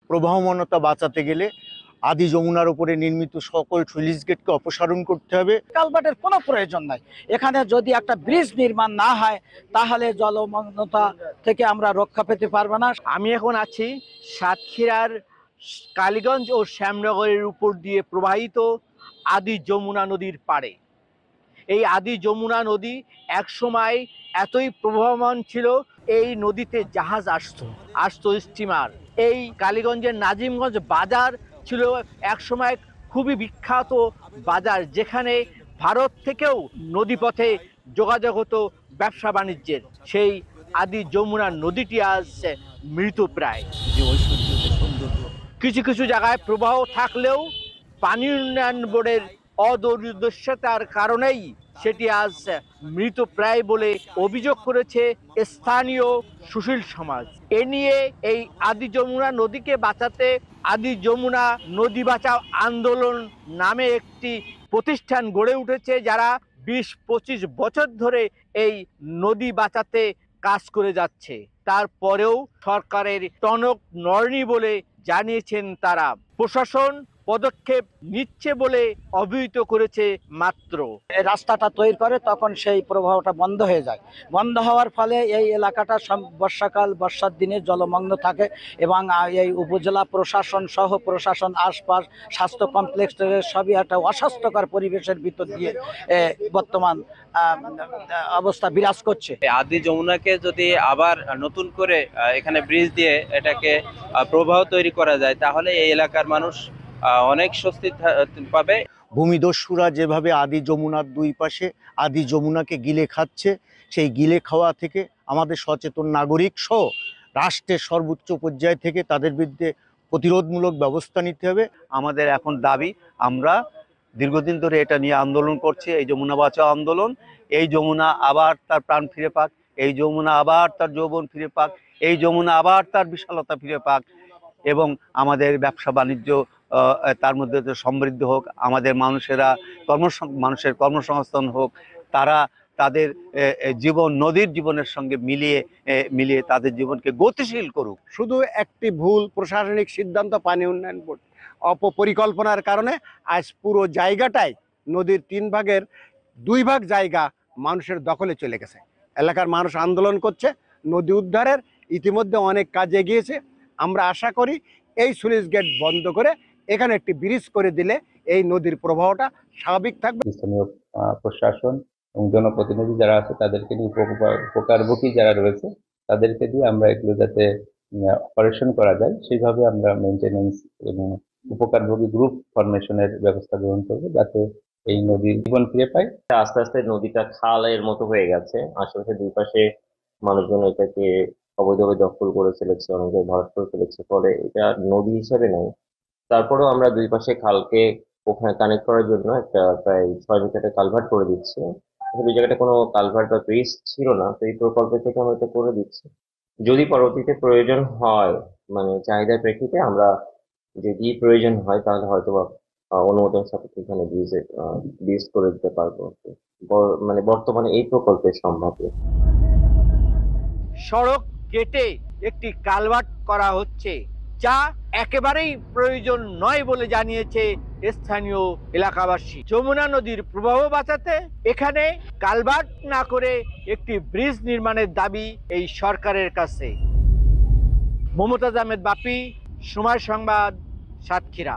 প্রবাহমানতা বাঁচাতে গেলে আদি যমুনার উপরে নির্মিত সকল স্লুইস গেটকে অপসারণ করতে হবে। কালভার্টের কোনো প্রয়োজন নাই। এখানে যদি একটা ব্রিজ নির্মাণ না হয় তাহলে জলমগ্নতা থেকে আমরা রক্ষা পেতে পারবো না। আমি এখন আছি সাতক্ষীরার কালীগঞ্জ ও শ্যামনগরের উপর দিয়ে প্রবাহিত আদি যমুনা নদীর পাড়ে। এই আদি যমুনা নদী একসময় এতই প্রবাহমান ছিল, এই নদীতে জাহাজ আসতো স্টিমার। এই কালীগঞ্জের নাজিমগঞ্জ বাজার ছিল একসময় খুবই বিখ্যাত বাজার, যেখানে ভারত থেকেও নদীপথে যোগাযোগ হতো ব্যবসা বাণিজ্যের। সেই আদি যমুনা নদীটি আজ মৃতপ্রায়। কিছু কিছু জায়গায় প্রবাহ থাকলেও পানি উন্নয়ন বোর্ডের অদূরদর্শিতার কারণেই সেটি আজ মৃতপ্রায় বলে অভিযোগ করেছে স্থানীয় সুশীল সমাজ। এ নিয়ে এই আদি যমুনা নদীকে বাঁচাতে আদি যমুনা নদী বাঁচাও আন্দোলন নামে একটি প্রতিষ্ঠান গড়ে উঠেছে, যারা ২০-২৫ বছর ধরে এই নদী বাঁচাতে কাজ করে যাচ্ছে। তারপরেও সরকারের টনক নড়েনি বলে জানিয়েছেন তারা। প্রশাসন পদক্ষেপ নিচ্ছে বলে অভিহিত করেছে মাত্র। রাস্তাটা তৈরি করে তখন সেই প্রবাহটা বন্ধ হয়ে যায়। বন্ধ হওয়ার ফলে এই এলাকাটা বর্ষার দিনে জলমগ্ন থাকে এবং এই উপজেলা প্রশাসন সহ প্রশাসন আশপাশ স্বাস্থ্য কমপ্লেক্স সবই একটা অস্বাস্থ্যকর পরিবেশের ভিতর দিয়ে বর্তমান অবস্থা বিরাজ করছে। আদি যমুনাকে যদি আবার নতুন করে এখানে ব্রিজ দিয়ে এটাকে প্রবাহ তৈরি করা যায় তাহলে এই এলাকার মানুষ অনেক স্বস্তি পাবে। ভূমিদস্যুরা যেভাবে আদি যমুনার দুই পাশে আদি যমুনাকে গিলে খাচ্ছে, সেই গিলে খাওয়া থেকে আমাদের সচেতন নাগরিক সহ রাষ্ট্রের সর্বোচ্চ পর্যায় থেকে তাদের বিরুদ্ধে প্রতিরোধমূলক ব্যবস্থা নিতে হবে। আমাদের এখন দাবি, আমরা দীর্ঘদিন ধরে এটা নিয়ে আন্দোলন করছি, এই যমুনা বাঁচাও আন্দোলন। এই যমুনা আবার তার প্রাণ ফিরে পাক, এই যমুনা আবার তার যৌবন ফিরে পাক, এই যমুনা আবার তার বিশালতা ফিরে পাক এবং আমাদের ব্যবসা বাণিজ্য তার মধ্যে সমৃদ্ধ হোক, আমাদের মানুষের কর্মসংস্থান হোক, তারা তাদের জীবন নদীর জীবনের সঙ্গে মিলিয়ে তাদের জীবনকে গতিশীল করুক। শুধু একটি ভুল প্রশাসনিক সিদ্ধান্ত, পানি উন্নয়ন বোর্ড অপপরিকল্পনার কারণে আজ পুরো জায়গাটাই নদীর 3 ভাগের 2 ভাগ জায়গা মানুষের দখলে চলে গেছে। এলাকার মানুষ আন্দোলন করছে, নদী উদ্ধারের ইতিমধ্যে অনেক কাজ এগিয়েছে। আমরা আশা করি এই স্লুইস গেট বন্ধ করে এখানে একটি ব্রিজ করে দিলে এই নদীর প্রবাহটা স্বাভাবিক থাকবে। স্থানীয় প্রশাসন এবং জনপ্রতিনিধি যারা আছে তাদেরকে নিয়ে উপকারভোগী যারা রয়েছে তাদেরকে দিয়ে আমরা এগুলো যাতে অপারেশন করা যায় সেইভাবে আমরা মেনটেনেন্স এবং উপকারভোগী গ্রুপ ফরমেশনের ব্যবস্থা গ্রহণ করবো, যাতে এই নদীর জীবন ফিরে পায়। আস্তে আস্তে নদীটা খালের মতো হয়ে গেছে। আশেপাশে দুই পাশে মানুষজন এটাকে অবৈধভাবে দখল করে ফেলেছে, অনেকে ভরাট করে ফেলেছে, ফলে এটা নদী হিসেবে নেই। তারপরেও আমরা দুই পাশে খালকে ওখানে কানেক্ট করার জন্য একটা প্রায় 6 মিটারের কালভার্ট করে দিচ্ছি। আসলে এই জায়গাটা কোনো কালভার্ট বা ব্রিজ ছিল না, তো এই প্রকল্প থেকে আমরা এটা করে দিচ্ছি। যদি পরবর্তীতে প্রয়োজন হয়, মানে চাহিদার প্রেক্ষিতে আমরা যদি প্রয়োজন হয় তাহলে হয়তো অনুমোদন সাপেক্ষে এখানে ব্রিজ করে দিতে পারবো। মানে বর্তমানে এই প্রকল্পের সম্ভাব্য সড়ক কেটে একটি কালভার্ট করা হচ্ছে, যা একেবারেই প্রয়োজন নয় বলে জানিয়েছে স্থানীয় এলাকাবাসী। যমুনা নদীর প্রবাহ বাঁচাতে এখানে কালভার্ট না করে একটি ব্রিজ নির্মাণের দাবি এই সরকারের কাছে। মমতাজ আহমেদ বাপি, সময় সংবাদ, সাতক্ষীরা।